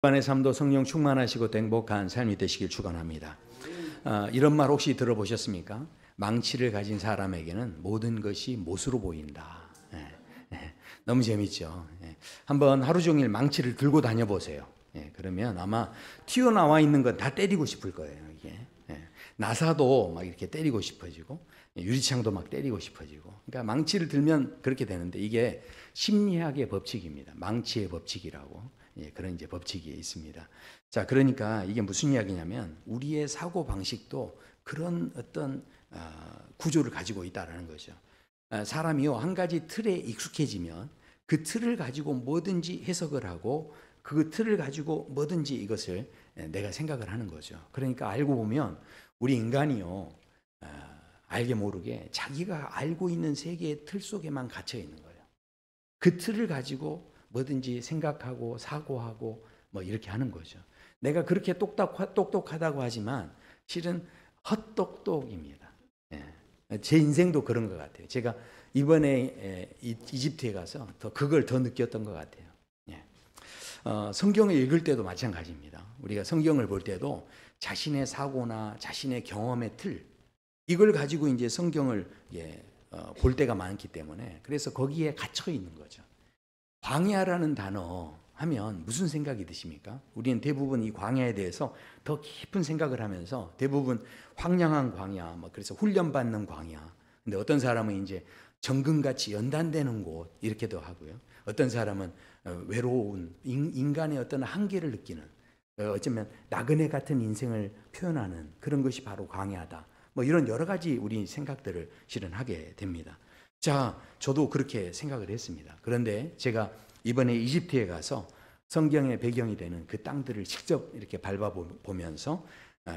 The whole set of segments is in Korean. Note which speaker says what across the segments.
Speaker 1: 주간의 삶도 성령 충만하시고 행복한 삶이 되시길 축원합니다. 이런 말 혹시 들어보셨습니까? 망치를 가진 사람에게는 모든 것이 못으로 보인다. 너무 재밌죠. 한번 하루 종일 망치를 들고 다녀보세요. 그러면 아마 튀어나와 있는 건 다 때리고 싶을 거예요. 이게. 나사도 막 이렇게 때리고 싶어지고 유리창도 막 때리고 싶어지고. 그러니까 망치를 들면 그렇게 되는데 이게 심리학의 법칙입니다. 망치의 법칙이라고. 그런 이제 법칙이 있습니다. 자, 그러니까 이게 무슨 이야기냐면 우리의 사고 방식도 그런 어떤 구조를 가지고 있다라는 거죠. 사람이요 한 가지 틀에 익숙해지면 그 틀을 가지고 뭐든지 해석을 하고 그 틀을 가지고 뭐든지 이것을 내가 생각을 하는 거죠. 그러니까 알고 보면 우리 인간이요 알게 모르게 자기가 알고 있는 세계의 틀 속에만 갇혀 있는 거예요. 그 틀을 가지고 뭐든지 생각하고 사고하고 뭐 이렇게 하는 거죠. 내가 그렇게 똑똑하다고 하지만 실은 헛똑똑입니다. 제 인생도 그런 것 같아요. 제가 이번에 이집트에 가서 그걸 더 느꼈던 것 같아요. 성경을 읽을 때도 마찬가지입니다. 우리가 성경을 볼 때도 자신의 사고나 자신의 경험의 틀 이걸 가지고 이제 성경을 볼 때가 많기 때문에 그래서 거기에 갇혀 있는 거죠. 광야라는 단어 하면 무슨 생각이 드십니까? 우리는 대부분 이 광야에 대해서 더 깊은 생각을 하면서 대부분 황량한 광야, 그래서 훈련받는 광야. 근데 어떤 사람은 이제 정금같이 연단되는 곳 이렇게도 하고요. 어떤 사람은 외로운 인간의 어떤 한계를 느끼는 어쩌면 나그네 같은 인생을 표현하는 그런 것이 바로 광야다. 이런 여러 가지 우리 생각들을 실은 하게 됩니다. 자, 저도 그렇게 생각을 했습니다. 그런데 제가 이번에 이집트에 가서 성경의 배경이 되는 그 땅들을 직접 이렇게 밟아보면서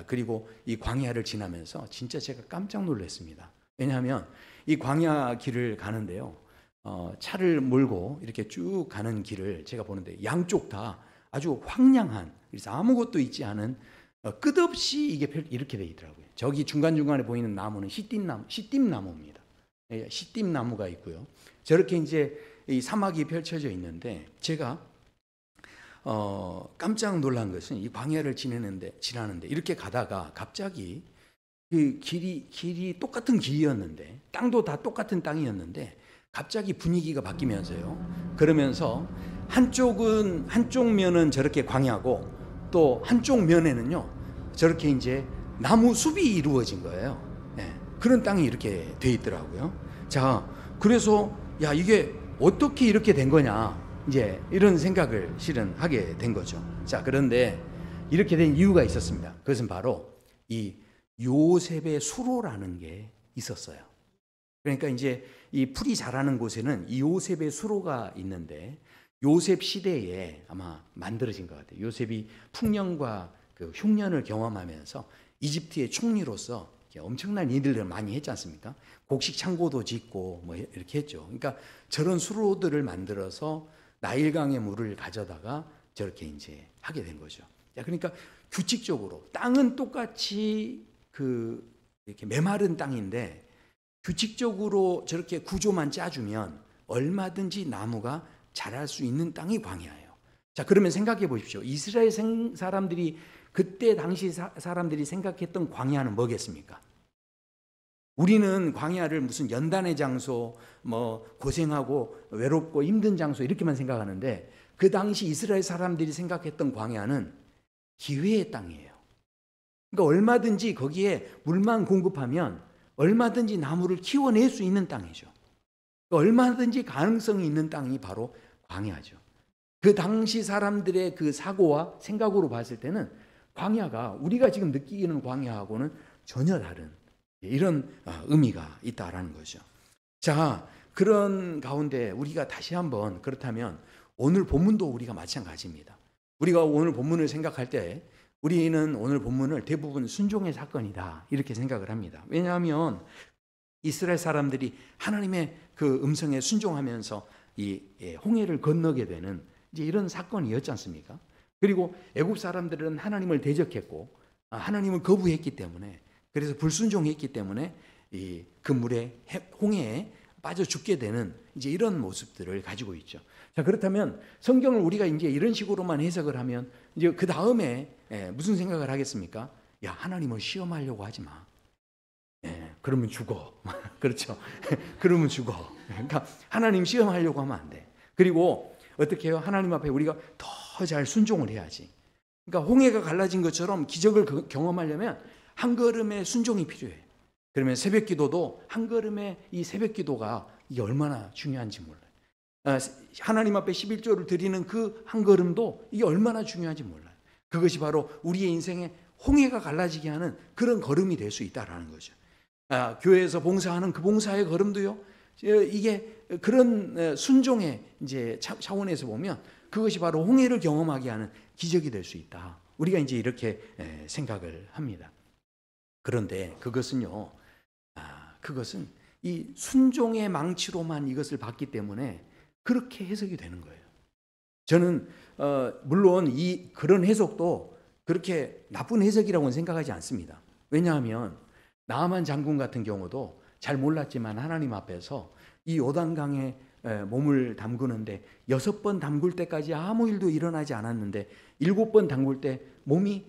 Speaker 1: 그리고 이 광야를 지나면서 진짜 제가 깜짝 놀랐습니다. 왜냐하면 이 광야 길을 가는데요. 차를 몰고 이렇게 쭉 가는 길을 제가 보는데 양쪽 다 아주 황량한 그래서 아무것도 있지 않은 끝없이 이게 이렇게 돼 있더라고요. 저기 중간중간에 보이는 나무는 시띠나무입니다. 시띠나무가 있고요. 저렇게 이제 이 사막이 펼쳐져 있는데 제가 깜짝 놀란 것은 이 광야를 지나는데 이렇게 가다가 갑자기 그 길이 똑같은 길이었는데 땅도 다 똑같은 땅이었는데 갑자기 분위기가 바뀌면서요. 그러면서 한쪽 면은 저렇게 광야고 또 한쪽 면에는요 저렇게 이제 나무 숲이 이루어진 거예요. 그런 땅이 이렇게 돼 있더라고요. 자, 그래서 야 이게 어떻게 이렇게 된 거냐 이제 이런 생각을 실은 하게 된 거죠. 자, 그런데 이렇게 된 이유가 있었습니다. 그것은 바로 이 요셉의 수로라는 게 있었어요. 그러니까 이제 이 풀이 자라는 곳에는 이 요셉의 수로가 있는데 요셉 시대에 아마 만들어진 것 같아요. 요셉이 풍년과 그 흉년을 경험하면서 이집트의 총리로서 엄청난 일들을 많이 했지 않습니까? 곡식 창고도 짓고 뭐 이렇게 했죠. 그러니까 저런 수로들을 만들어서 나일강의 물을 가져다가 저렇게 이제 하게 된 거죠. 그러니까 규칙적으로 땅은 똑같이 이렇게 메마른 땅인데 규칙적으로 저렇게 구조만 짜주면 얼마든지 나무가 자랄 수 있는 땅이 광야예요. 자, 그러면 생각해 보십시오. 이스라엘 사람들이 그때 당시 사람들이 생각했던 광야는 뭐겠습니까? 우리는 광야를 무슨 연단의 장소, 고생하고 외롭고 힘든 장소 이렇게만 생각하는데 그 당시 이스라엘 사람들이 생각했던 광야는 기회의 땅이에요. 그러니까 얼마든지 거기에 물만 공급하면 얼마든지 나무를 키워낼 수 있는 땅이죠. 얼마든지 가능성이 있는 땅이 바로 광야죠. 그 당시 사람들의 그 사고와 생각으로 봤을 때는 광야가 우리가 지금 느끼는 광야하고는 전혀 다른 이런 의미가 있다라는 거죠. 자, 그런 가운데 우리가 다시 한번 그렇다면 오늘 본문도 우리가 마찬가지입니다. 우리가 오늘 본문을 생각할 때 우리는 오늘 본문을 대부분 순종의 사건이다 이렇게 생각을 합니다. 왜냐하면 이스라엘 사람들이 하나님의 그 음성에 순종하면서 이 홍해를 건너게 되는 이제 이런 사건이었지 않습니까? 그리고 애굽 사람들은 하나님을 대적했고 하나님을 거부했기 때문에 그래서 불순종했기 때문에 그 물에 홍해에 빠져 죽게 되는 이제 이런 모습들을 가지고 있죠. 자, 그렇다면 성경을 우리가 이제 이런 식으로만 해석을 하면 이제 그 다음에 무슨 생각을 하겠습니까? 야, 하나님을 시험하려고 하지 마. 그러면 죽어. 그렇죠. 그러면 죽어. 그러니까 하나님 시험하려고 하면 안 돼. 그리고 어떻게 해요? 하나님 앞에 우리가 더 잘 순종을 해야지. 그러니까 홍해가 갈라진 것처럼 기적을 경험하려면 한 걸음의 순종이 필요해. 그러면 새벽 기도도 한 걸음의 이 새벽 기도가 이게 얼마나 중요한지 몰라요. 하나님 앞에 11조를 드리는 그 한 걸음도 이게 얼마나 중요한지 몰라요. 그것이 바로 우리의 인생에 홍해가 갈라지게 하는 그런 걸음이 될 수 있다라는 거죠. 교회에서 봉사하는 그 봉사의 걸음도요. 이게 그런 순종의 이제 차원에서 보면 그것이 바로 홍해를 경험하게 하는 기적이 될 수 있다. 우리가 이제 이렇게 생각을 합니다. 그런데 그것은요, 그것은 이 순종의 망치로만 이것을 봤기 때문에 그렇게 해석이 되는 거예요. 저는 물론 그런 해석도 그렇게 나쁜 해석이라고는 생각하지 않습니다. 왜냐하면 나아만 장군 같은 경우도 잘 몰랐지만 하나님 앞에서 이 요단강에 몸을 담그는데 6번 담글 때까지 아무 일도 일어나지 않았는데 7번 담글 때 몸이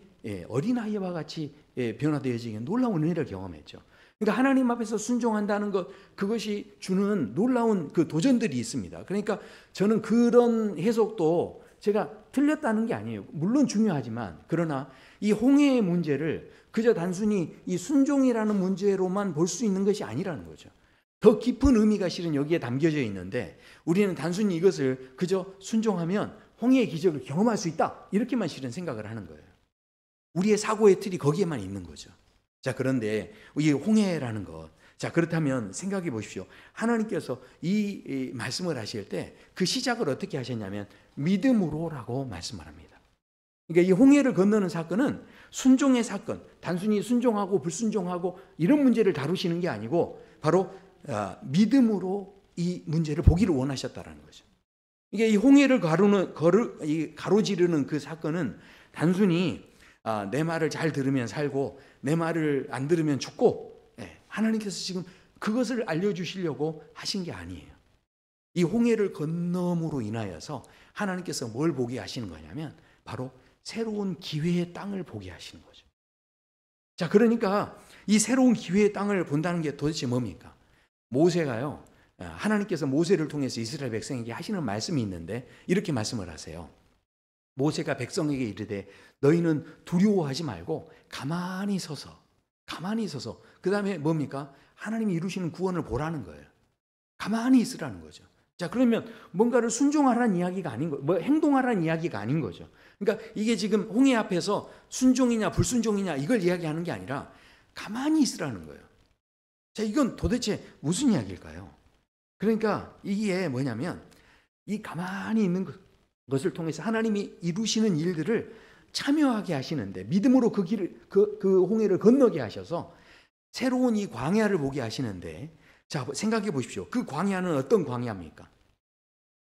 Speaker 1: 어린아이와 같이 변화되어지는 놀라운 은혜를 경험했죠. 그러니까 하나님 앞에서 순종한다는 것, 그것이 주는 놀라운 그 도전들이 있습니다. 그러니까 저는 그런 해석도 제가 틀렸다는 게 아니에요. 물론 중요하지만, 그러나 이 홍해의 문제를 그저 단순히 이 순종이라는 문제로만 볼 수 있는 것이 아니라는 거죠. 더 깊은 의미가 실은 여기에 담겨져 있는데 우리는 단순히 이것을 그저 순종하면 홍해의 기적을 경험할 수 있다, 이렇게만 실은 생각을 하는 거예요. 우리의 사고의 틀이 거기에만 있는 거죠. 자, 그런데 이 홍해라는 것, 자, 그렇다면 생각해 보십시오. 하나님께서 이 말씀을 하실 때 그 시작을 어떻게 하셨냐면 믿음으로라고 말씀을 합니다. 그러니까 이 홍해를 건너는 사건은 순종의 사건, 단순히 순종하고 불순종하고 이런 문제를 다루시는 게 아니고 바로 믿음으로 이 문제를 보기를 원하셨다라는 거죠. 이게 이 홍해를 가로지르는 그 사건은 단순히 내 말을 잘 들으면 살고 내 말을 안 들으면 죽고, 하나님께서 지금 그것을 알려주시려고 하신 게 아니에요. 이 홍해를 건너므로 인하여서 하나님께서 뭘 보게 하시는 거냐면 바로 새로운 기회의 땅을 보게 하시는 거죠. 자, 그러니까 이 새로운 기회의 땅을 본다는 게 도대체 뭡니까? 모세가요, 하나님께서 모세를 통해서 이스라엘 백성에게 하시는 말씀이 있는데 이렇게 말씀을 하세요. 모세가 백성에게 이르되 너희는 두려워하지 말고 가만히 서서 그 다음에 뭡니까? 하나님이 이루시는 구원을 보라는 거예요. 가만히 있으라는 거죠. 자, 그러면 뭔가를 순종하라는 이야기가 아닌 거, 행동하라는 이야기가 아닌 거죠. 그러니까 이게 지금 홍해 앞에서 순종이냐 불순종이냐 이걸 이야기하는 게 아니라 가만히 있으라는 거예요. 자, 이건 도대체 무슨 이야기일까요? 그러니까 이게 뭐냐면 이 가만히 있는 것을 통해서 하나님이 이루시는 일들을 참여하게 하시는데 믿음으로 그 홍해를 건너게 하셔서 새로운 이 광야를 보게 하시는데, 자, 생각해 보십시오. 그 광야는 어떤 광야입니까?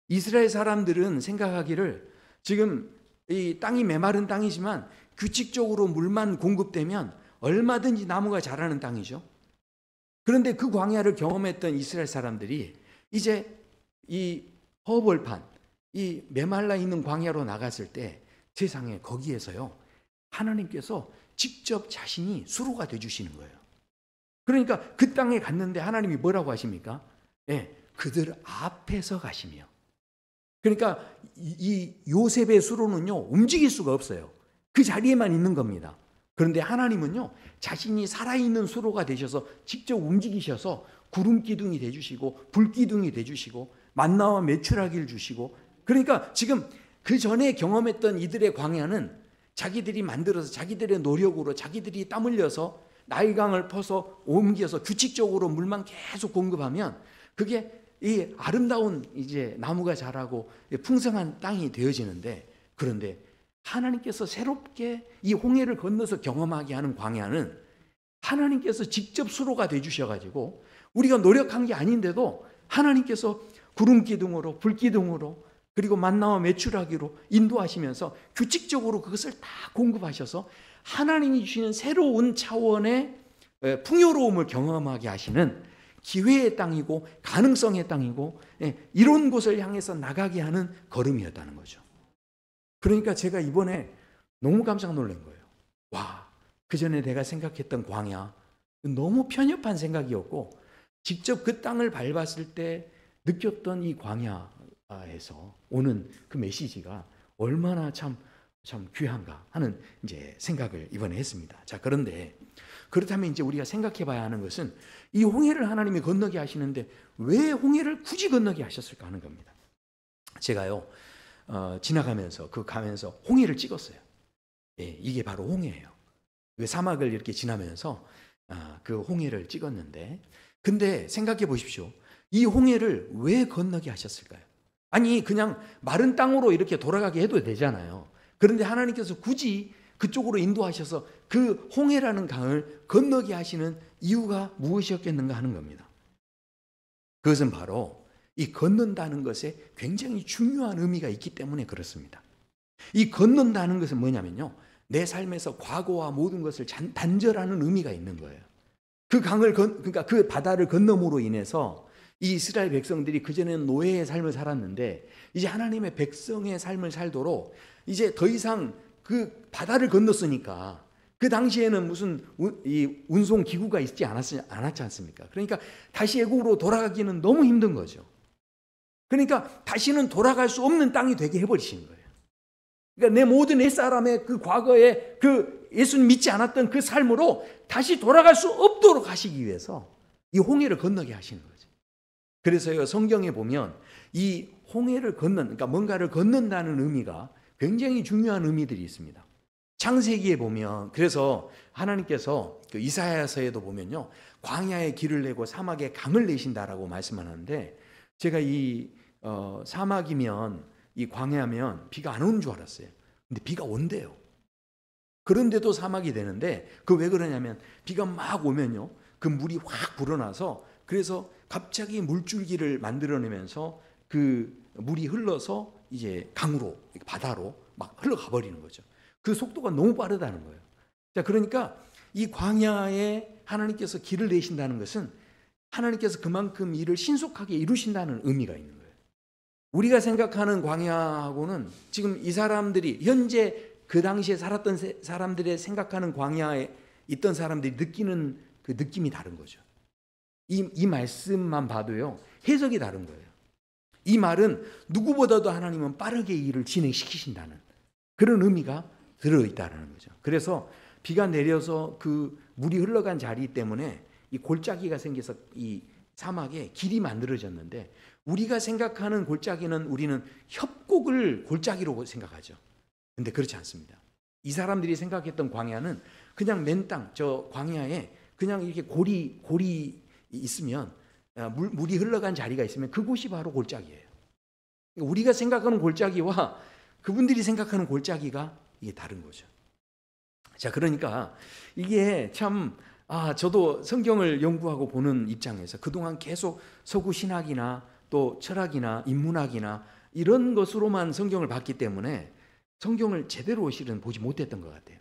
Speaker 1: 이스라엘 사람들은 생각하기를 지금 이 땅이 메마른 땅이지만 규칙적으로 물만 공급되면 얼마든지 나무가 자라는 땅이죠. 그런데 그 광야를 경험했던 이스라엘 사람들이 이제 이 허벌판, 이 메말라 있는 광야로 나갔을 때 세상에 거기에서요, 하나님께서 직접 자신이 수로가 되주시는 거예요. 그러니까 그 땅에 갔는데 하나님이 뭐라고 하십니까? 그들 앞에서 가시며. 그러니까 이 요셉의 수로는요, 움직일 수가 없어요. 그 자리에만 있는 겁니다. 그런데 하나님은요, 자신이 살아있는 수로가 되셔서 직접 움직이셔서 구름 기둥이 되주시고 불 기둥이 되주시고 만나와 메추라기를 주시고, 그러니까 지금 그 전에 경험했던 이들의 광야는 자기들이 만들어서 자기들의 노력으로 자기들이 땀 흘려서 나일강을 퍼서 옮겨서 규칙적으로 물만 계속 공급하면 그게 이 아름다운 이제 나무가 자라고 풍성한 땅이 되어지는데, 그런데 하나님께서 새롭게 이 홍해를 건너서 경험하게 하는 광야는 하나님께서 직접 수로가 되주셔가지고 우리가 노력한 게 아닌데도 하나님께서 구름 기둥으로 불 기둥으로 그리고 만나와 메추라기로 인도하시면서 규칙적으로 그것을 다 공급하셔서 하나님이 주시는 새로운 차원의 풍요로움을 경험하게 하시는 기회의 땅이고 가능성의 땅이고, 이런 곳을 향해서 나가게 하는 걸음이었다는 거죠. 그러니까 제가 이번에 너무 깜짝 놀란 거예요. 와, 그 전에 내가 생각했던 광야, 너무 편협한 생각이었고 직접 그 땅을 밟았을 때 느꼈던 이 광야에서 오는 그 메시지가 얼마나 참 귀한가 하는 이제 생각을 이번에 했습니다. 자, 그런데 그렇다면 이제 우리가 생각해 봐야 하는 것은 이 홍해를 하나님이 건너게 하시는데 왜 홍해를 굳이 건너게 하셨을까 하는 겁니다. 제가요, 지나가면서 가면서 홍해를 찍었어요. 예, 이게 바로 홍해예요. 그 사막을 이렇게 지나면서 그 홍해를 찍었는데, 근데 생각해 보십시오. 이 홍해를 왜 건너게 하셨을까요? 아니, 그냥 마른 땅으로 이렇게 돌아가게 해도 되잖아요. 그런데 하나님께서 굳이 그쪽으로 인도하셔서 그 홍해라는 강을 건너게 하시는 이유가 무엇이었겠는가 하는 겁니다. 그것은 바로 이 건넌다는 것에 굉장히 중요한 의미가 있기 때문에 그렇습니다. 이 건넌다는 것은 뭐냐면요, 내 삶에서 과거와 모든 것을 단절하는 의미가 있는 거예요. 그 강을 그러니까 그 바다를 건너므로 인해서 이 이스라엘 백성들이 그전에는 노예의 삶을 살았는데 이제 하나님의 백성의 삶을 살도록 이제 더 이상 그 바다를 건넜으니까, 그 당시에는 무슨 운송 기구가 있지 않았지 않습니까? 그러니까 다시 애국으로 돌아가기는 너무 힘든 거죠. 그러니까 다시는 돌아갈 수 없는 땅이 되게 해버리시는 거예요. 그러니까 내 모든 옛사람의 그 과거에 그 예수님 믿지 않았던 그 삶으로 다시 돌아갈 수 없도록 하시기 위해서 이 홍해를 건너게 하시는 거죠. 그래서요, 성경에 보면 이 홍해를 그러니까 뭔가를 건넌다는 의미가 굉장히 중요한 의미들이 있습니다. 창세기에 보면, 그래서 하나님께서 그 이사야서에도 보면요, 광야에 길을 내고 사막에 강을 내신다라고 말씀하는데, 제가 이 사막이면, 이 광야면 비가 안 오는 줄 알았어요. 근데 비가 온대요. 그런데도 사막이 되는데, 그 왜 그러냐면 비가 막 오면요, 그 물이 확 불어나서, 그래서 갑자기 물줄기를 만들어내면서 그 물이 흘러서 이제 강으로, 바다로 막 흘러가 버리는 거죠. 그 속도가 너무 빠르다는 거예요. 자, 그러니까 이 광야에 하나님께서 길을 내신다는 것은 하나님께서 그만큼 일을 신속하게 이루신다는 의미가 있는 거예요. 우리가 생각하는 광야하고는 지금 이 사람들이 현재 그 당시에 살았던 사람들의 생각하는 광야에 있던 사람들이 느끼는 그 느낌이 다른 거죠. 이 말씀만 봐도요, 해석이 다른 거예요. 이 말은 누구보다도 하나님은 빠르게 일을 진행시키신다는 그런 의미가 들어있다는 거죠. 그래서 비가 내려서 그 물이 흘러간 자리 때문에 이 골짜기가 생겨서 이 사막에 길이 만들어졌는데, 우리가 생각하는 골짜기는 우리는 협곡을 골짜기로 생각하죠. 근데 그렇지 않습니다. 이 사람들이 생각했던 광야는 그냥 맨 땅, 저 광야에 그냥 이렇게 골이 있으면, 물이 흘러간 자리가 있으면 그곳이 바로 골짜기예요. 우리가 생각하는 골짜기와 그분들이 생각하는 골짜기가 이게 다른 거죠. 자, 그러니까 이게 참, 저도 성경을 연구하고 보는 입장에서 그동안 계속 서구 신학이나 또 철학이나 인문학이나 이런 것으로만 성경을 봤기 때문에 성경을 제대로 실은 보지 못했던 것 같아요.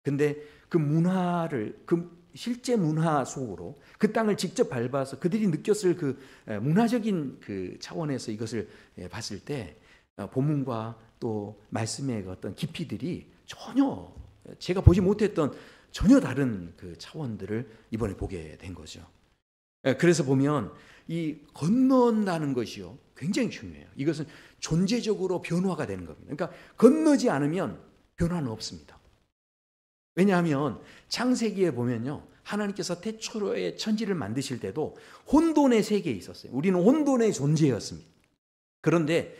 Speaker 1: 근데 그 문화를, 그 실제 문화 속으로 그 땅을 직접 밟아서 그들이 느꼈을 그 문화적인 그 차원에서 이것을 봤을 때 본문과 또 말씀의 어떤 깊이들이 전혀 제가 보지 못했던 전혀 다른 그 차원들을 이번에 보게 된 거죠. 그래서 보면 이 건넌다는 것이요, 굉장히 중요해요. 이것은 존재적으로 변화가 되는 겁니다. 그러니까 건너지 않으면 변화는 없습니다. 왜냐하면 창세기에 보면요, 하나님께서 태초에 천지를 만드실 때도 혼돈의 세계에 있었어요. 우리는 혼돈의 존재였습니다. 그런데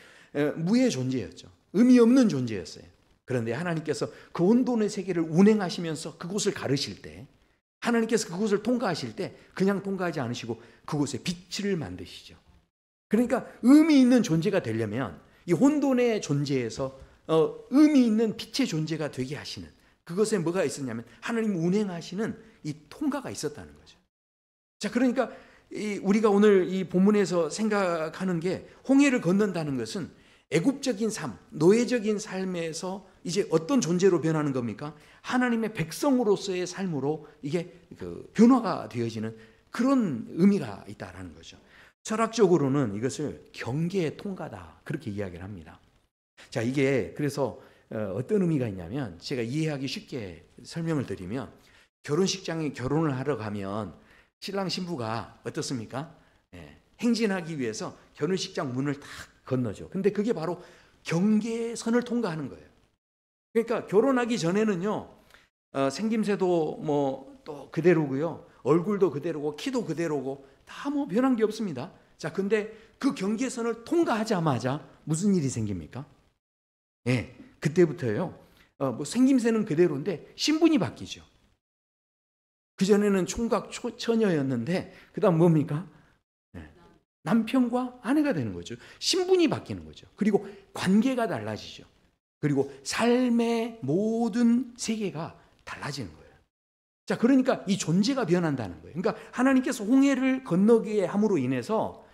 Speaker 1: 무의 존재였죠. 의미 없는 존재였어요. 그런데 하나님께서 그 혼돈의 세계를 운행하시면서 그곳을 가르실 때, 하나님께서 그곳을 통과하실 때 그냥 통과하지 않으시고 그곳에 빛을 만드시죠. 그러니까 의미 있는 존재가 되려면 이 혼돈의 존재에서 의미 있는 빛의 존재가 되게 하시는, 그것에 뭐가 있었냐면 하나님 운행하시는 이 통과가 있었다는 거죠. 자, 그러니까 우리가 오늘 이 본문에서 생각하는 게, 홍해를 건넌다는 것은 애굽적인 삶, 노예적인 삶에서 이제 어떤 존재로 변하는 겁니까? 하나님의 백성으로서의 삶으로 이게 그 변화가 되어지는 그런 의미가 있다라는 거죠. 철학적으로는 이것을 경계의 통과다, 그렇게 이야기를 합니다. 자, 이게 그래서 어떤 의미가 있냐면, 제가 이해하기 쉽게 설명을 드리면, 결혼식장에 결혼을 하러 가면 신랑 신부가 어떻습니까? 행진하기 위해서 결혼식장 문을 딱 건너죠. 근데 그게 바로 경계선을 통과하는 거예요. 그러니까 결혼하기 전에는요, 생김새도 뭐 또 그대로고요, 얼굴도 그대로고, 키도 그대로고, 다 뭐 변한 게 없습니다. 자, 근데 그 경계선을 통과하자마자 무슨 일이 생깁니까? 그때부터요, 뭐 생김새는 그대로인데 신분이 바뀌죠. 그전에는 총각 처녀였는데, 그 다음 뭡니까? 남편과 아내가 되는 거죠. 신분이 바뀌는 거죠. 그리고 관계가 달라지죠. 그리고 삶의 모든 세계가 달라지는 거예요. 자, 그러니까 이 존재가 변한다는 거예요. 그러니까 하나님께서 홍해를 건너게 함으로 인해서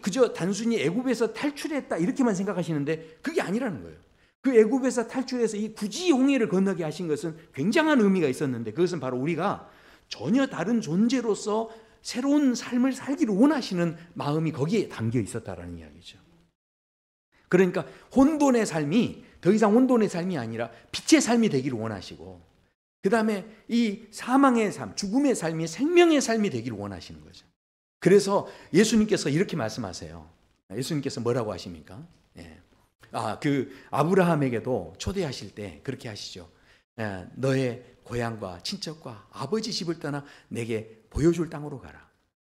Speaker 1: 그저 단순히 애굽에서 탈출했다 이렇게만 생각하시는데 그게 아니라는 거예요. 그 애굽에서 탈출해서 굳이 홍해를 건너게 하신 것은 굉장한 의미가 있었는데, 그것은 바로 우리가 전혀 다른 존재로서 새로운 삶을 살기를 원하시는 마음이 거기에 담겨 있었다라는 이야기죠. 그러니까 혼돈의 삶이 더 이상 혼돈의 삶이 아니라 빛의 삶이 되기를 원하시고, 그 다음에 이 사망의 삶, 죽음의 삶이 생명의 삶이 되기를 원하시는 거죠. 그래서 예수님께서 이렇게 말씀하세요. 예수님께서 뭐라고 하십니까? 아브라함에게도 초대하실 때 그렇게 하시죠. 너의 고향과 친척과 아버지 집을 떠나 내게 보여줄 땅으로 가라.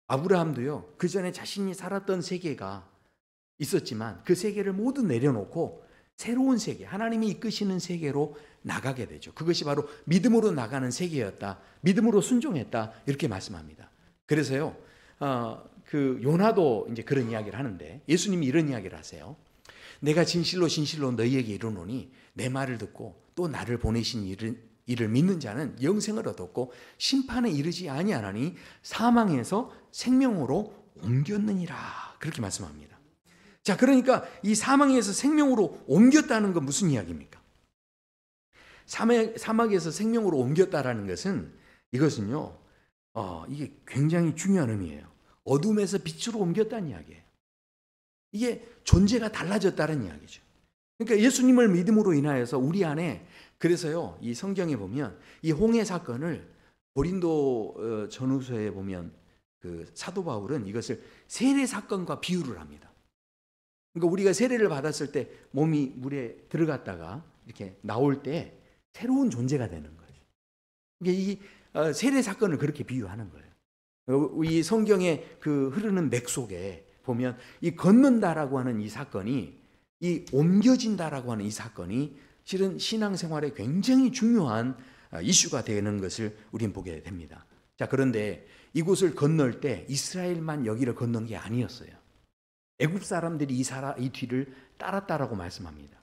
Speaker 1: 아브라함도요, 그 전에 자신이 살았던 세계가 있었지만 그 세계를 모두 내려놓고 새로운 세계, 하나님이 이끄시는 세계로 나가게 되죠. 그것이 바로 믿음으로 나가는 세계였다. 믿음으로 순종했다. 이렇게 말씀합니다. 그래서요, 요나도 이제 그런 이야기를 하는데, 예수님이 이런 이야기를 하세요. 내가 진실로 진실로 너희에게 이르노니 내 말을 듣고 또 나를 보내신 이를 믿는 자는 영생을 얻었고 심판에 이르지 아니하나니 사망에서 생명으로 옮겼느니라. 그렇게 말씀합니다. 자, 그러니까 이 사망에서 생명으로 옮겼다는 건 무슨 이야기입니까? 사막에서 생명으로 옮겼다라는 것은, 이것은요, 이게 굉장히 중요한 의미예요. 어둠에서 빛으로 옮겼다는 이야기예요. 이게 존재가 달라졌다는 이야기죠. 그러니까 예수님을 믿음으로 인하여서 우리 안에, 그래서요, 이 성경에 보면 이 홍해 사건을 고린도 전후서에 보면 그 사도 바울은 이것을 세례 사건과 비유를 합니다. 그러니까 우리가 세례를 받았을 때 몸이 물에 들어갔다가 이렇게 나올 때 새로운 존재가 되는 거죠. 그러니까 이 세례 사건을 그렇게 비유하는 거예요. 이 성경의 그 흐르는 맥 속에 보면 이 걷는다라고 하는 이 사건이, 이 옮겨진다라고 하는 이 사건이 실은 신앙생활에 굉장히 중요한 이슈가 되는 것을 우리는 보게 됩니다. 자, 그런데 이곳을 건널 때 이스라엘만 여기를 건넌 게 아니었어요. 애굽 사람들이 이 뒤를 따랐다라고 말씀합니다.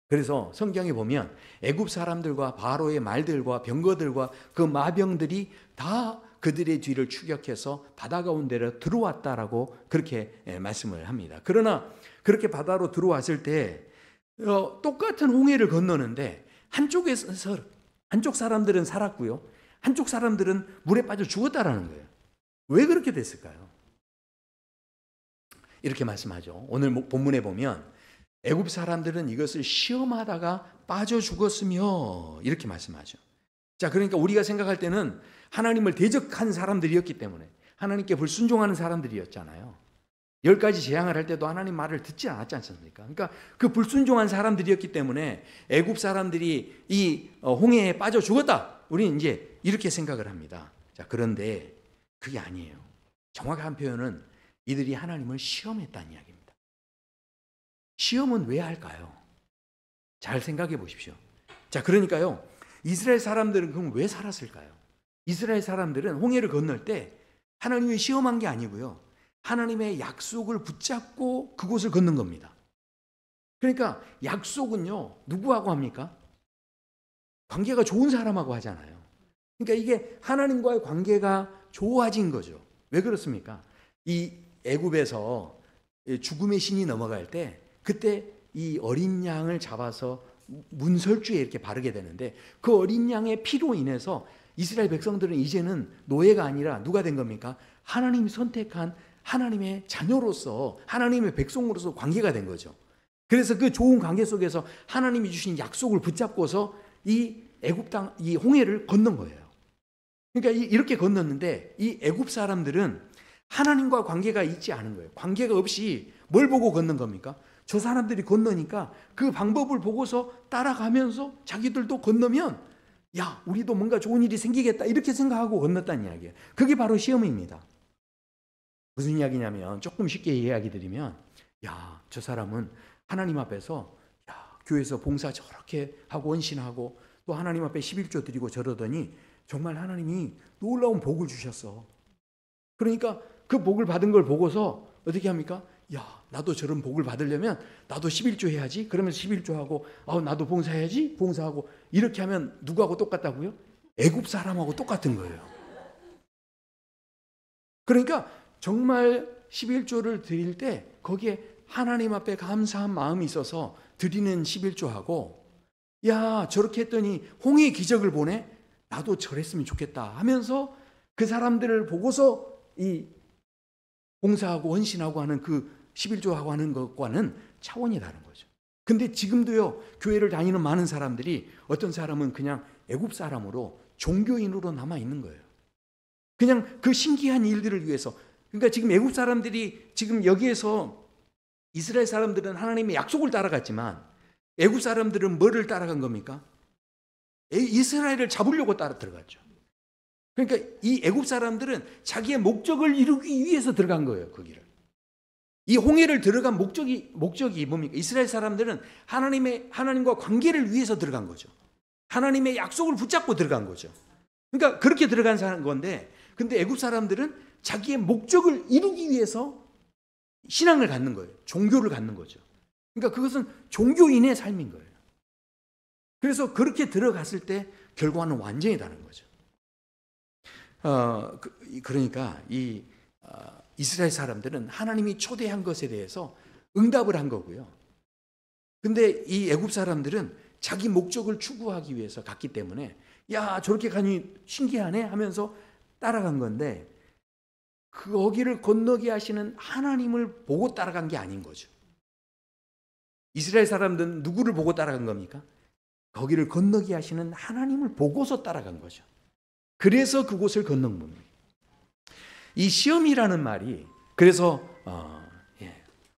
Speaker 1: 그래서 성경에 보면 애굽 사람들과 바로의 말들과 병거들과 그 마병들이 다 그들의 뒤를 추격해서 바다 가운데로 들어왔다라고 그렇게 말씀을 합니다. 그러나 그렇게 바다로 들어왔을 때 똑같은 홍해를 건너는데 한쪽 사람들은 살았고요, 한쪽 사람들은 물에 빠져 죽었다라는 거예요. 왜 그렇게 됐을까요? 이렇게 말씀하죠. 오늘 본문에 보면 애굽 사람들은 이것을 시험하다가 빠져 죽었으며 이렇게 말씀하죠. 자, 그러니까 우리가 생각할 때는 하나님을 대적한 사람들이었기 때문에, 하나님께 불순종하는 사람들이었잖아요. 10가지 재앙을 할 때도 하나님 말을 듣지 않았지 않습니까? 그러니까 그 불순종한 사람들이었기 때문에 애굽 사람들이 이 홍해에 빠져 죽었다, 우리는 이제 이렇게 생각을 합니다. 자, 그런데 그게 아니에요. 정확한 표현은 이들이 하나님을 시험했다는 이야기입니다. 시험은 왜 할까요? 잘 생각해 보십시오. 자, 그러니까요, 이스라엘 사람들은 그럼 왜 살았을까요? 이스라엘 사람들은 홍해를 건널 때 하나님이 시험한 게 아니고요, 하나님의 약속을 붙잡고 그곳을 걷는 겁니다. 그러니까 약속은요, 누구하고 합니까? 관계가 좋은 사람하고 하잖아요. 그러니까 이게 하나님과의 관계가 좋아진 거죠. 왜 그렇습니까? 이 애굽에서 죽음의 신이 넘어갈 때, 그때 이 어린 양을 잡아서 문설주에 이렇게 바르게 되는데, 그 어린 양의 피로 인해서 이스라엘 백성들은 이제는 노예가 아니라 누가 된 겁니까? 하나님이 선택한 하나님의 자녀로서, 하나님의 백성으로서 관계가 된 거죠. 그래서 그 좋은 관계 속에서 하나님이 주신 약속을 붙잡고서 이 애굽 땅, 이 홍해를 건넌 거예요. 그러니까 이렇게 건넜는데 이 애굽 사람들은 하나님과 관계가 있지 않은 거예요. 관계가 없이 뭘 보고 건넌 겁니까? 저 사람들이 건너니까 그 방법을 보고서 따라가면서 자기들도 건너면 야, 우리도 뭔가 좋은 일이 생기겠다 이렇게 생각하고 건넜다는 이야기예요. 그게 바로 시험입니다. 무슨 이야기냐면 조금 쉽게 이야기 드리면 야, 저 사람은 하나님 앞에서 야, 교회에서 봉사 저렇게 하고 헌신하고 또 하나님 앞에 11조 드리고 저러더니 정말 하나님이 놀라운 복을 주셨어. 그러니까 그 복을 받은 걸 보고서 어떻게 합니까? 야, 나도 저런 복을 받으려면 나도 11조 해야지. 그러면서 11조 하고 나도 봉사해야지. 봉사하고 이렇게 하면 누구하고 똑같다고요? 애굽 사람하고 똑같은 거예요. 그러니까 정말 11조를 드릴 때 거기에 하나님 앞에 감사한 마음이 있어서 드리는 11조하고 야, 저렇게 했더니 홍해의 기적을 보내? 나도 저랬으면 좋겠다 하면서 그 사람들을 보고서 이 봉사하고 헌신하고 하는 그 11조하고 하는 것과는 차원이 다른 거죠. 근데 지금도요, 교회를 다니는 많은 사람들이 어떤 사람은 그냥 애굽 사람으로 종교인으로 남아 있는 거예요. 그냥 그 신기한 일들을 위해서. 그러니까 지금 애굽 사람들이 지금 여기에서 이스라엘 사람들은 하나님의 약속을 따라갔지만 애굽 사람들은 뭐를 따라간 겁니까? 이스라엘을 잡으려고 따라 들어갔죠. 그러니까 이 애굽 사람들은 자기의 목적을 이루기 위해서 들어간 거예요, 거기를. 이 홍해를 들어간 목적이 뭡니까? 이스라엘 사람들은 하나님과 관계를 위해서 들어간 거죠. 하나님의 약속을 붙잡고 들어간 거죠. 그러니까 그렇게 들어간 건데, 근데 애굽 사람들은 자기의 목적을 이루기 위해서 신앙을 갖는 거예요. 종교를 갖는 거죠. 그러니까 그것은 종교인의 삶인 거예요. 그래서 그렇게 들어갔을 때 결과는 완전히 다른 거죠. 그러니까 이스라엘 사람들은 하나님이 초대한 것에 대해서 응답을 한 거고요. 근데 이 애굽 사람들은 자기 목적을 추구하기 위해서 갔기 때문에 야, 저렇게 가니 신기하네 하면서 따라간 건데 거기를 건너게 하시는 하나님을 보고 따라간 게 아닌 거죠. 이스라엘 사람들은 누구를 보고 따라간 겁니까? 거기를 건너게 하시는 하나님을 보고서 따라간 거죠. 그래서 그곳을 건넌 겁니다. 이 시험이라는 말이 그래서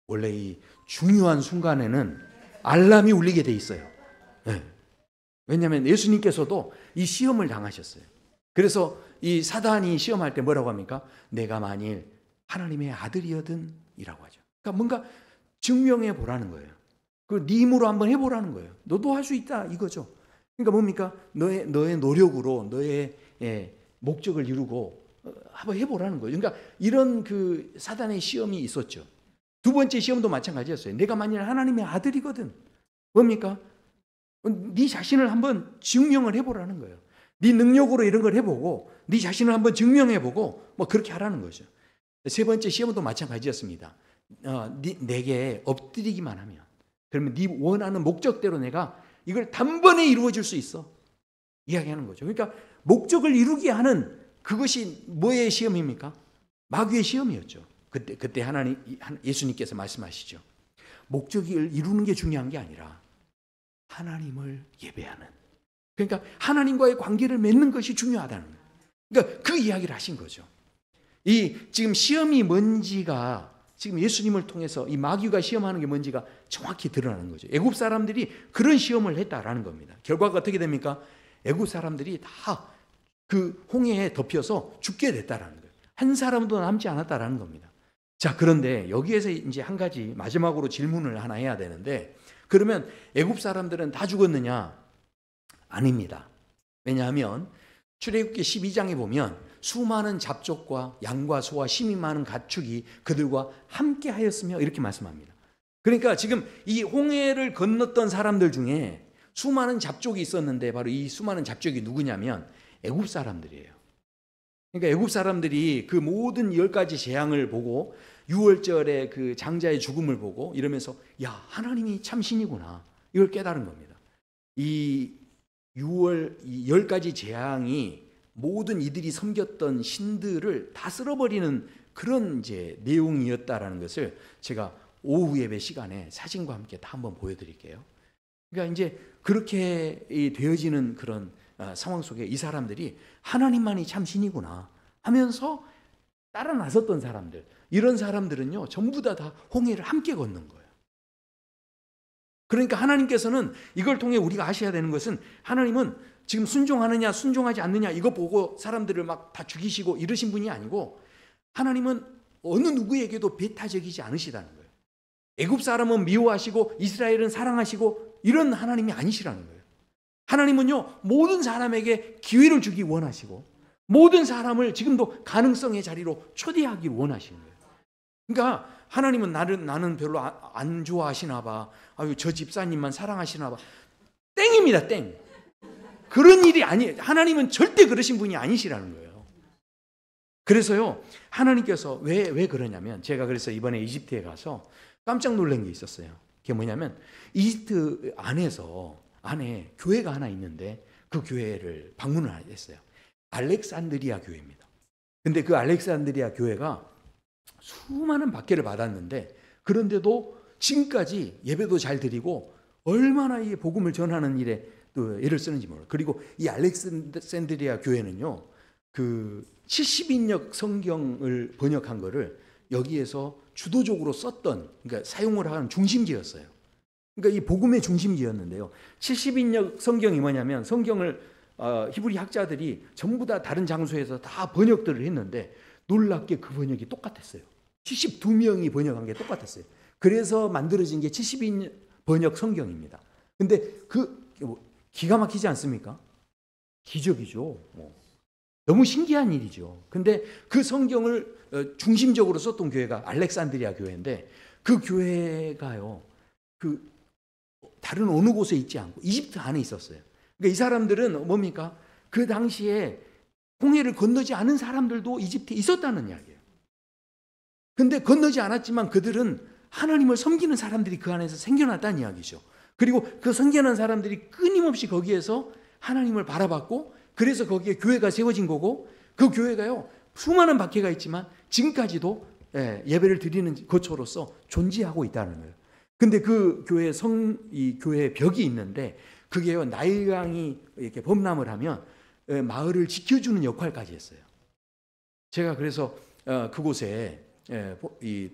Speaker 1: 원래 이 중요한 순간에는 알람이 울리게 돼 있어요. 왜냐하면 예수님께서도 이 시험을 당하셨어요. 그래서 이 사단이 시험할 때 뭐라고 합니까? 내가 만일 하나님의 아들이거든 이라고 하죠. 그러니까 뭔가 증명해 보라는 거예요. 네 힘으로 한번 해보라는 거예요. 너도 할 수 있다 이거죠. 그러니까 뭡니까? 너의 노력으로 너의 목적을 이루고 한번 해보라는 거예요. 그러니까 이런 그 사단의 시험이 있었죠. 두 번째 시험도 마찬가지였어요. 내가 만일 하나님의 아들이거든. 뭡니까? 네 자신을 한번 증명을 해보라는 거예요. 네 능력으로 이런 걸 해보고 네 자신을 한번 증명해보고 뭐 그렇게 하라는 거죠. 세 번째 시험도 마찬가지였습니다. 내게 엎드리기만 하면 그러면 네 원하는 목적대로 내가 이걸 단번에 이루어질 수 있어. 이야기하는 거죠. 그러니까 목적을 이루게 하는 그것이 뭐의 시험입니까? 마귀의 시험이었죠. 그때 예수님께서 말씀하시죠. 목적을 이루는 게 중요한 게 아니라 하나님을 예배하는. 그러니까 하나님과의 관계를 맺는 것이 중요하다는 거예요. 그러니까 그 이야기를 하신 거죠. 지금 시험이 뭔지가 지금 예수님을 통해서 이 마귀가 시험하는 게 뭔지가 정확히 드러나는 거죠. 애굽 사람들이 그런 시험을 했다라는 겁니다. 결과가 어떻게 됩니까? 애굽 사람들이 다 그 홍해에 덮여서 죽게 됐다라는 거예요. 한 사람도 남지 않았다라는 겁니다. 자, 그런데 여기에서 이제 한 가지 마지막으로 질문을 하나 해야 되는데, 그러면 애굽 사람들은 다 죽었느냐? 아닙니다. 왜냐하면 출애굽기 12장에 보면 수많은 잡족과 양과 소와 힘이 많은 가축이 그들과 함께 하였으며 이렇게 말씀합니다. 그러니까 지금 이 홍해를 건넜던 사람들 중에 수많은 잡족이 있었는데 바로 이 수많은 잡족이 누구냐면 애굽 사람들이에요. 그러니까 애굽 사람들이 그 모든 10가지 재앙을 보고 6월절에 그 장자의 죽음을 보고 이러면서 야, 하나님이 참 신이구나 이걸 깨달은 겁니다. 이 10가지 재앙이 모든 이들이 섬겼던 신들을 다 쓸어버리는 그런 이제 내용이었다라는 것을 제가 오후 예배 시간에 사진과 함께 다 한번 보여드릴게요. 그러니까 이제 그렇게 되어지는 그런 상황 속에 이 사람들이 하나님만이 참 신이구나 하면서 따라 나섰던 사람들, 이런 사람들은요 전부 다 홍해를 함께 걷는 거예요. 그러니까 하나님께서는 이걸 통해 우리가 아셔야 되는 것은, 하나님은 지금 순종하느냐 순종하지 않느냐 이거 보고 사람들을 막 다 죽이시고 이러신 분이 아니고, 하나님은 어느 누구에게도 배타적이지 않으시다는 거예요. 애굽 사람은 미워하시고 이스라엘은 사랑하시고 이런 하나님이 아니시라는 거예요. 하나님은요 모든 사람에게 기회를 주기 원하시고 모든 사람을 지금도 가능성의 자리로 초대하기를 원하시는 거예요. 그러니까 하나님은 나는 별로 안 좋아하시나 봐, 아유 저 집사님만 사랑하시나 봐, 땡입니다. 땡. 그런 일이 아니에요. 하나님은 절대 그러신 분이 아니시라는 거예요. 그래서요 하나님께서 왜 그러냐면, 제가 그래서 이번에 이집트에 가서 깜짝 놀란 게 있었어요. 그게 뭐냐면, 이집트 안에 교회가 하나 있는데 그 교회를 방문을 했어요. 알렉산드리아 교회입니다. 근데 그 알렉산드리아 교회가 수많은 박해를 받았는데, 그런데도 지금까지 예배도 잘 드리고 얼마나 이 복음을 전하는 일에 또 애를 쓰는지 몰라요. 그리고 이 알렉산드리아 교회는요 그 70인역 성경을 번역한 거를 여기에서 주도적으로 썼던, 그러니까 사용을 하는 중심지였어요. 그러니까 이 복음의 중심지였는데요. 70인역 성경이 뭐냐면, 성경을 히브리 학자들이 전부 다 다른 장소에서 다 번역들을 했는데 놀랍게 그 번역이 똑같았어요. 72명이 번역한 게 똑같았어요. 그래서 만들어진 게 70인 번역 성경입니다. 근데 기가 막히지 않습니까? 기적이죠. 너무 신기한 일이죠. 근데 그 성경을 중심적으로 썼던 교회가 알렉산드리아 교회인데, 그 교회가요 그 다른 어느 곳에 있지 않고 이집트 안에 있었어요. 그러니까 이 사람들은 뭡니까? 그 당시에 홍해를 건너지 않은 사람들도 이집트에 있었다는 이야기예요. 근데 건너지 않았지만 그들은 하나님을 섬기는 사람들이 그 안에서 생겨났다는 이야기죠. 그리고 그 섬기는 사람들이 끊임없이 거기에서 하나님을 바라봤고, 그래서 거기에 교회가 세워진 거고, 그 교회가요 수많은 박해가 있지만 지금까지도 예배를 드리는 거처로서 존재하고 있다는 거예요. 근데 그 이 교회 벽이 있는데, 그게요 나일강이 이렇게 범람을 하면 마을을 지켜주는 역할까지 했어요. 제가 그래서 그곳에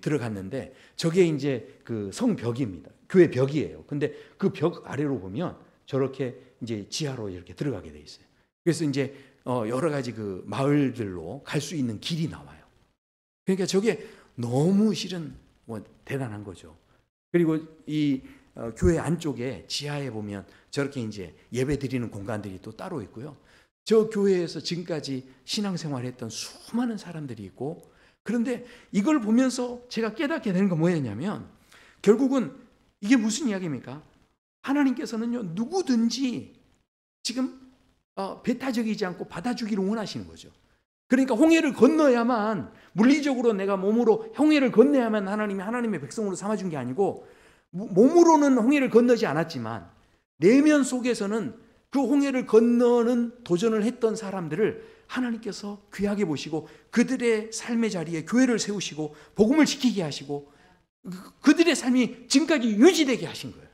Speaker 1: 들어갔는데, 저게 이제 그 성벽입니다. 교회 벽이에요. 근데 그 벽 아래로 보면 저렇게 이제 지하로 이렇게 들어가게 돼 있어요. 그래서 이제 여러 가지 그 마을들로 갈 수 있는 길이 나와요. 그러니까 저게 너무 실은 대단한 거죠. 그리고 이 교회 안쪽에 지하에 보면 저렇게 이제 예배 드리는 공간들이 또 따로 있고요. 저 교회에서 지금까지 신앙생활했던 수많은 사람들이 있고, 그런데 이걸 보면서 제가 깨닫게 되는 건 뭐였냐면, 결국은 이게 무슨 이야기입니까? 하나님께서는요 누구든지 지금 배타적이지 않고 받아주기를 원하시는 거죠. 그러니까 홍해를 건너야만, 물리적으로 내가 몸으로 홍해를 건너야만 하나님의 백성으로 삼아준 게 아니고, 몸으로는 홍해를 건너지 않았지만 내면 속에서는 그 홍해를 건너는 도전을 했던 사람들을 하나님께서 귀하게 보시고 그들의 삶의 자리에 교회를 세우시고 복음을 지키게 하시고 그들의 삶이 지금까지 유지되게 하신 거예요.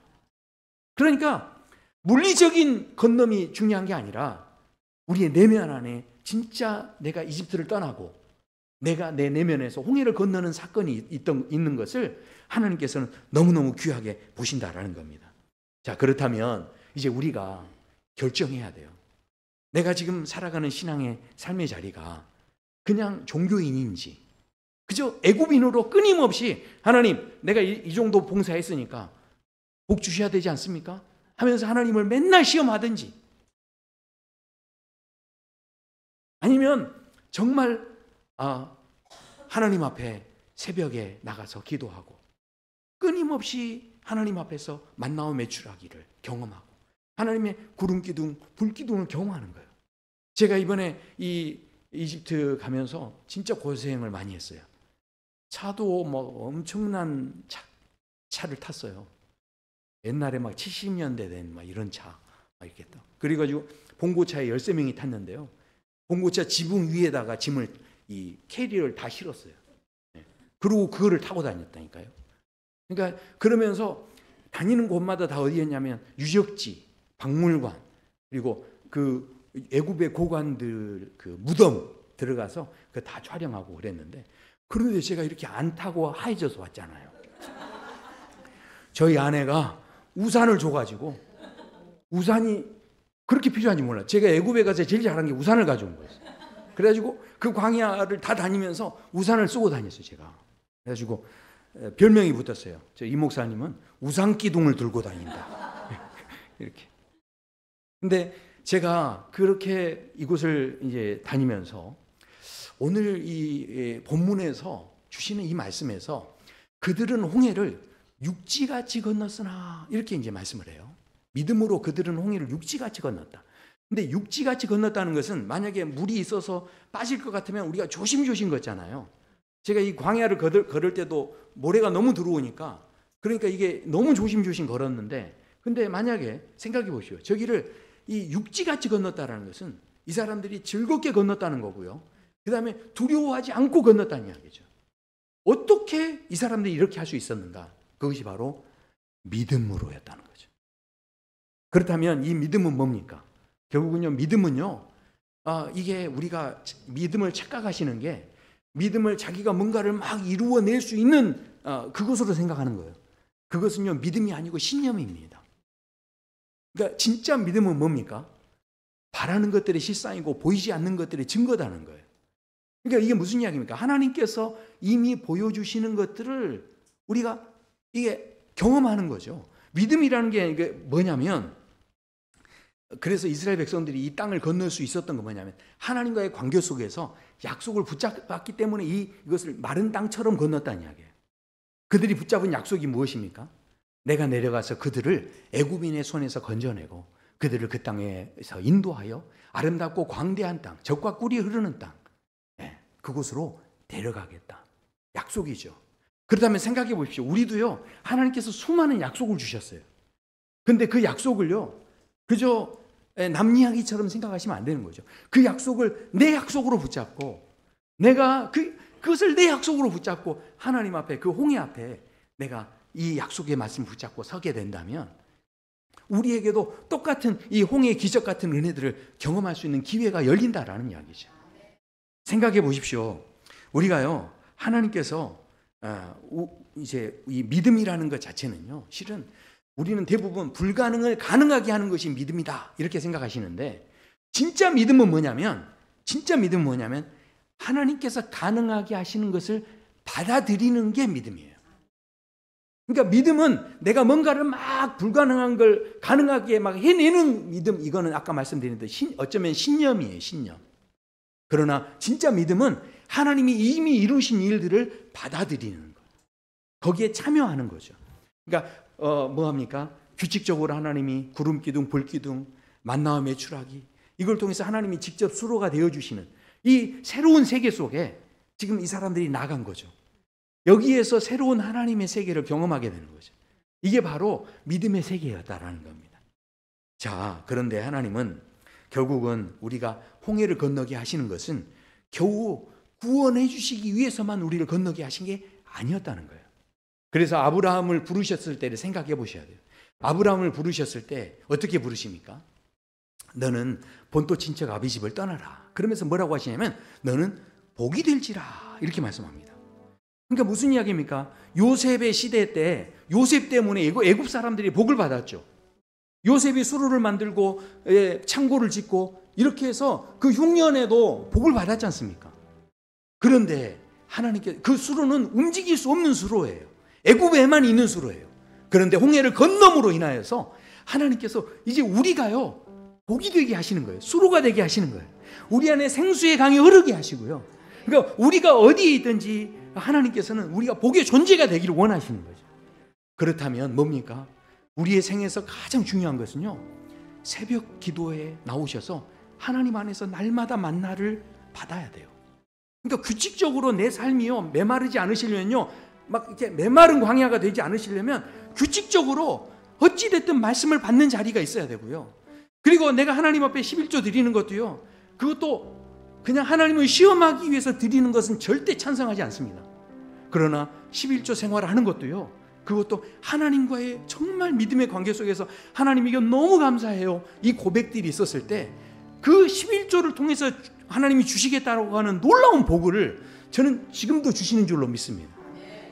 Speaker 1: 그러니까 물리적인 건너이 중요한 게 아니라 우리의 내면 안에 진짜 내가 이집트를 떠나고 내가 내 내면에서 홍해를 건너는 사건이 있는 것을 하나님께서는 너무너무 귀하게 보신다라는 겁니다. 자, 그렇다면 이제 우리가 결정해야 돼요. 내가 지금 살아가는 신앙의 삶의 자리가 그냥 종교인인지, 그저 애굽인으로 끊임없이 하나님 내가 이 정도 봉사했으니까 복 주셔야 되지 않습니까? 하면서 하나님을 맨날 시험하든지, 아니면 정말 하나님 앞에 새벽에 나가서 기도하고 끊임없이 하나님 앞에서 만나와 매출하기를 경험하고 하나님의 구름기둥, 불기둥을 경험하는 거예요. 제가 이번에 이 이집트 가면서 진짜 고생을 많이 했어요. 차도 뭐 엄청난 차를 탔어요. 옛날에 막 70년대 된 막 이런 차 이렇게 또. 그래가지고 봉고차에 13명이 탔는데요. 봉고차 지붕 위에다가 짐을 이 캐리어를 다 실었어요. 그리고 그거를 타고 다녔다니까요. 그러니까 그러면서 다니는 곳마다 다 어디였냐면 유적지, 박물관, 그리고 그 애굽의 고관들 그 무덤 들어가서 그 다 촬영하고 그랬는데, 그런데 제가 이렇게 안 타고 하얘져서 왔잖아요. 저희 아내가 우산을 줘가지고, 우산이 그렇게 필요한지 몰라요. 제가 애굽에 가서 제일 잘한 게 우산을 가져온 거였어요. 그래가지고 그 광야를 다 다니면서 우산을 쓰고 다녔어요, 제가. 그래가지고 별명이 붙었어요. 저 이 목사님은 우산 기둥을 들고 다닌다. 이렇게. 근데 제가 그렇게 이곳을 이제 다니면서 오늘 이 본문에서 주시는 이 말씀에서 그들은 홍해를 육지같이 건넜으나 이렇게 이제 말씀을 해요. 믿음으로 그들은 홍해를 육지같이 건넜다. 근데 육지같이 건넜다는 것은 만약에 물이 있어서 빠질 것 같으면 우리가 조심조심 걷잖아요. 제가 이 광야를 걸을 때도 모래가 너무 들어오니까, 그러니까 이게 너무 조심조심 걸었는데, 근데 만약에 생각해 보시오. 저기를 이 육지같이 건넜다는 것은 이 사람들이 즐겁게 건넜다는 거고요. 그 다음에 두려워하지 않고 건넜다는 이야기죠. 어떻게 이 사람들이 이렇게 할 수 있었는가? 그것이 바로 믿음으로였다는 거죠. 그렇다면 이 믿음은 뭡니까? 결국은요, 믿음은요, 이게 우리가 믿음을 착각하시는 게, 믿음을 자기가 뭔가를 막 이루어낼 수 있는 그것으로 생각하는 거예요. 그것은요, 믿음이 아니고 신념입니다. 그러니까 진짜 믿음은 뭡니까? 바라는 것들의 실상이고 보이지 않는 것들의 증거다는 거예요. 그러니까 이게 무슨 이야기입니까? 하나님께서 이미 보여주시는 것들을 우리가 이게 경험하는 거죠. 믿음이라는 게 뭐냐면, 그래서 이스라엘 백성들이 이 땅을 건널 수 있었던 건 뭐냐면 하나님과의 관계 속에서 약속을 붙잡았기 때문에 이것을 마른 땅처럼 건넜다는 이야기예요. 그들이 붙잡은 약속이 무엇입니까? 내가 내려가서 그들을 애굽인의 손에서 건져내고 그들을 그 땅에서 인도하여 아름답고 광대한 땅, 젖과 꿀이 흐르는 땅, 그곳으로 데려가겠다. 약속이죠. 그렇다면 생각해 보십시오. 우리도요, 하나님께서 수많은 약속을 주셨어요. 근데 그 약속을요, 그저 남 이야기처럼 생각하시면 안 되는 거죠. 그 약속을 내 약속으로 붙잡고, 내가 그것을 내 약속으로 붙잡고 하나님 앞에, 그 홍해 앞에 내가 이 약속의 말씀 붙잡고 서게 된다면 우리에게도 똑같은 이 홍해의 기적 같은 은혜들을 경험할 수 있는 기회가 열린다라는 이야기죠. 생각해 보십시오. 우리가요, 하나님께서 이제 이 믿음이라는 것 자체는요, 실은 우리는 대부분 불가능을 가능하게 하는 것이 믿음이다 이렇게 생각하시는데, 진짜 믿음은 뭐냐면 하나님께서 가능하게 하시는 것을 받아들이는 게 믿음이에요. 그러니까 믿음은 내가 뭔가를 막 불가능한 걸 가능하게 막 해내는 믿음, 이거는 아까 말씀드린 대로 어쩌면 신념이에요, 신념. 그러나 진짜 믿음은 하나님이 이미 이루신 일들을 받아들이는 거예요. 거기에 참여하는 거죠. 그러니까 뭐합니까? 규칙적으로 하나님이 구름 기둥, 불 기둥, 만나와 메추라기, 이걸 통해서 하나님이 직접 수로가 되어주시는 이 새로운 세계 속에 지금 이 사람들이 나간 거죠. 여기에서 새로운 하나님의 세계를 경험하게 되는 거죠. 이게 바로 믿음의 세계였다라는 겁니다. 자, 그런데 하나님은 결국은 우리가 홍해를 건너게 하시는 것은 겨우 구원해 주시기 위해서만 우리를 건너게 하신 게 아니었다는 거예요. 그래서 아브라함을 부르셨을 때를 생각해 보셔야 돼요. 아브라함을 부르셨을 때 어떻게 부르십니까? 너는 본토 친척 아비집을 떠나라. 그러면서 뭐라고 하시냐면 너는 복이 될지라 이렇게 말씀합니다. 그러니까 무슨 이야기입니까? 요셉의 시대 때 요셉 때문에 애굽 사람들이 복을 받았죠. 요셉이 수로를 만들고 창고를 짓고 이렇게 해서 그 흉년에도 복을 받았지 않습니까? 그런데 하나님께 그 수로는 움직일 수 없는 수로예요. 애굽에만 있는 수로예요. 그런데 홍해를 건너므로 인하여서 하나님께서 이제 우리가요 복이 되게 하시는 거예요. 수로가 되게 하시는 거예요. 우리 안에 생수의 강이 흐르게 하시고요. 그러니까 우리가 어디에 있든지 하나님께서는 우리가 복의 존재가 되기를 원하시는 거죠. 그렇다면 뭡니까? 우리의 생에서 가장 중요한 것은요, 새벽 기도에 나오셔서 하나님 안에서 날마다 만나를 받아야 돼요. 그러니까 규칙적으로 내 삶이요 메마르지 않으시려면요, 막 이렇게 메마른 광야가 되지 않으시려면 규칙적으로 어찌됐든 말씀을 받는 자리가 있어야 되고요. 그리고 내가 하나님 앞에 11조 드리는 것도요, 그것도 그냥 하나님을 시험하기 위해서 드리는 것은 절대 찬성하지 않습니다. 그러나 11조 생활을 하는 것도요, 그것도 하나님과의 정말 믿음의 관계 속에서 하나님 이거 너무 감사해요. 이 고백들이 있었을 때 그 11조를 통해서 하나님이 주시겠다고 하는 놀라운 복을 저는 지금도 주시는 줄로 믿습니다.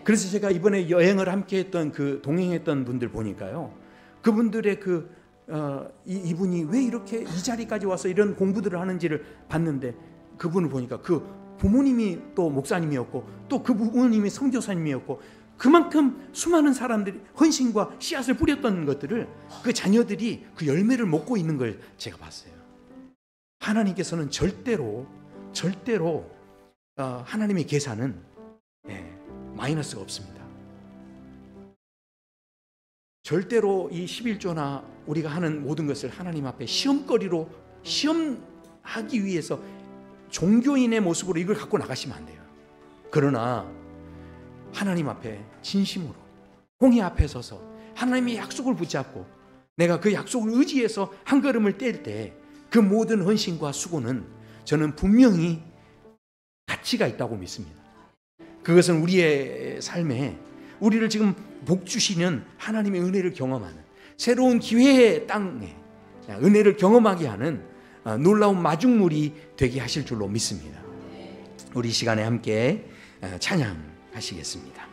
Speaker 1: 그래서 제가 이번에 여행을 함께 했던 그 동행했던 분들 보니까요, 그분들의 이분이 왜 이렇게 이 자리까지 와서 이런 공부들을 하는지를 봤는데, 그분을 보니까 그 부모님이 또 목사님이었고 또 그 부모님이 선교사님이었고 그만큼 수많은 사람들이 헌신과 씨앗을 뿌렸던 것들을 그 자녀들이 그 열매를 먹고 있는 걸 제가 봤어요. 하나님께서는 절대로 하나님의 계산은 마이너스가 없습니다. 절대로 이 11조나 우리가 하는 모든 것을 하나님 앞에 시험거리로 시험하기 위해서 종교인의 모습으로 이걸 갖고 나가시면 안 돼요. 그러나 하나님 앞에 진심으로 홍해 앞에 서서 하나님의 약속을 붙잡고 내가 그 약속을 의지해서 한 걸음을 뗄 때 그 모든 헌신과 수고는 저는 분명히 가치가 있다고 믿습니다. 그것은 우리의 삶에 우리를 지금 복 주시는 하나님의 은혜를 경험하는 새로운 기회의 땅에 은혜를 경험하게 하는 놀라운 마중물이 되게 하실 줄로 믿습니다. 우리 시간에 함께 찬양하시겠습니다.